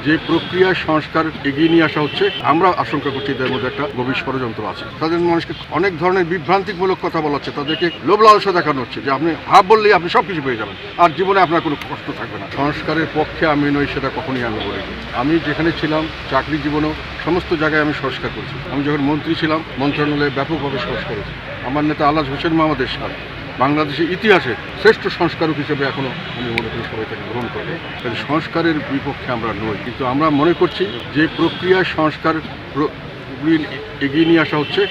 যে প্রক্রিয়া সংস্কার এগিয়ে নিয়ে আসা হচ্ছে, আমরা আশঙ্কা করছি এদের মধ্যে একটা গভীর ষড়যন্ত্র আছে। তাদের মানুষকে অনেক ধরনের বিভ্রান্তিমূলক কথা বলা হচ্ছে, তাদেরকে লোভ লালসা দেখানো হচ্ছে যে আপনি হাফ বললেই আপনি সব কিছু পেয়ে যাবেন আর জীবনে আপনার কোনো কষ্ট থাকবে না। সংস্কারের পক্ষে আমি নই, সেটা কখনই আমি বলিনি। আমি যেখানে ছিলাম চাকরি জীবনেও সমস্ত জায়গায় আমি সংস্কার করেছি। আমি যখন মন্ত্রী ছিলাম মন্ত্রণালয়ে ব্যাপকভাবে সংস্কার করেছি। আমার নেতা আলহাজ হোসেন মোহাম্মদ এরশাদ বাংলাদেশের ইতিহাসে শ্রেষ্ঠ সংস্কারক হিসেবে এখনও আমি মনে করি সবাই তাকে গ্রহণ করবে। তাই সংস্কারের বিপক্ষে আমরা নই, কিন্তু আমরা মনে করছি যে প্রক্রিয়ায় সংস্কার এগিয়ে নিয়ে আসা হচ্ছে,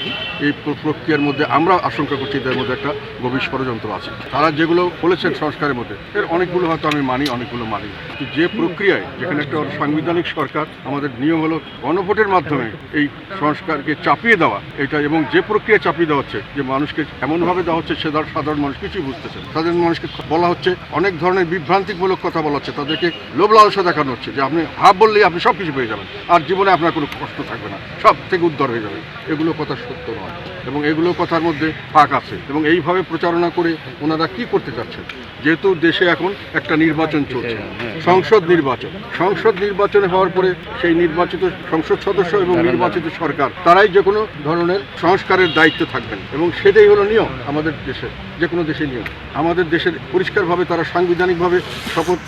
এই প্রক্রিয়ার মধ্যে আমরা আশঙ্কা করছি এদের মধ্যে একটা গভীর ষড়যন্ত্র আছে। তারা যেগুলো বলেছেন সংস্কারের মধ্যে এর অনেকগুলো হয়তো আমি মানি, অনেকগুলো মানি। যে প্রক্রিয়ায় যেখানে একটা সাংবিধানিক সরকার, আমাদের নিয়ম হলো গণভোটের মাধ্যমে এই সংস্কারকে চাপিয়ে দেওয়া, এটা এবং যে প্রক্রিয়া চাপিয়ে দেওয়া হচ্ছে যে মানুষকে এমনভাবে দেওয়া হচ্ছে সে সাধারণ মানুষ কিছুই বুঝতেছে। তাদের মানুষকে বলা হচ্ছে অনেক ধরনের বিভ্রান্তিমূলক কথা বলা হচ্ছে, তাদেরকে লোভ লালসা দেখানো হচ্ছে যে আপনি হাফ বললেই আপনি সব কিছু পেয়ে যাবেন আর জীবনে আপনার কোনো কষ্ট থাকবে না, সব থেকে উদ্ধার হয়ে যাবে। এগুলো কথা সত্য নয় এবং এগুলো কথার মধ্যে ফাঁক আছে। এবং এইভাবে প্রচারণা করে ওনারা কি করতে চাচ্ছেন, যেহেতু দেশে এখন একটা নির্বাচন চলছে, সংসদ নির্বাচন হওয়ার পরে সেই নির্বাচিত সংসদ সদস্য এবং নির্বাচিত সরকার তারাই যে কোনো ধরনের সংস্কারের দায়িত্ব থাকবেন এবং সেটাই হলো নিয়ম আমাদের দেশের, যে কোনো দেশের নিয়ম। আমাদের দেশের পরিষ্কারভাবে তারা সাংবিধানিকভাবে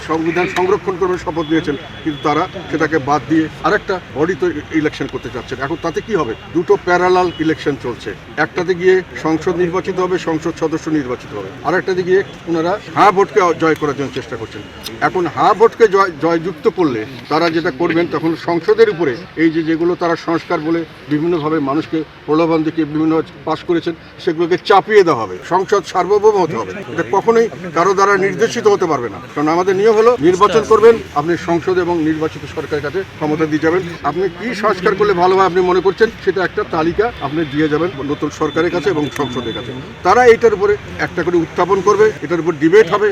সংবিধান সংরক্ষণ করবে শপথ নিয়েছেন, কিন্তু তারা সেটাকে বাদ দিয়ে আরেকটা বডি তো ইলেকশন করতে চাচ্ছেন। এখন তাতে কি হবে, দুটো প্যারালাল ইলেকশন চলছে। একটাতে গিয়ে সংসদ নির্বাচিত হবে, সংসদ সদস্য নির্বাচিত হবে, আরেকটাতে গিয়ে ওনারা হ্যাঁ ভোটকে জয় করার জন্য চেষ্টা করছেন। এখন হ্যাঁ ভোটকে জয়যুক্ত করলে তারা যেটা করবেন, তখন সংসদের উপরে এই যেগুলো তারা সংস্কার বলে বিভিন্নভাবে মানুষকে প্রলোভন দেখিয়ে বিভিন্ন পাশ করেছেন সেগুলোকে চাপিয়ে দেওয়া হবে। সংসদ সার্বভৌম হতে হবে, এটা কখনোই কারো দ্বারা নির্দেশিত হতে পারবে না। কারণ আমাদের নিয়ম হলো নির্বাচন করবেন, আপনি সংসদ এবং নির্বাচিত সরকারের কাছে ক্ষমতা দিয়ে যাবেন। আপনি কি সংস্কার করলে ভালো হয় আপনি মনে করছেন, সেটা একটা তালিকা আপনি দিয়ে যাবেন নতুন সরকারের কাছে এবং সংসদের কাছে। তারা এইটার উপরে একটা করে উত্থাপন করবে, এটার উপর ডিবেট হবে।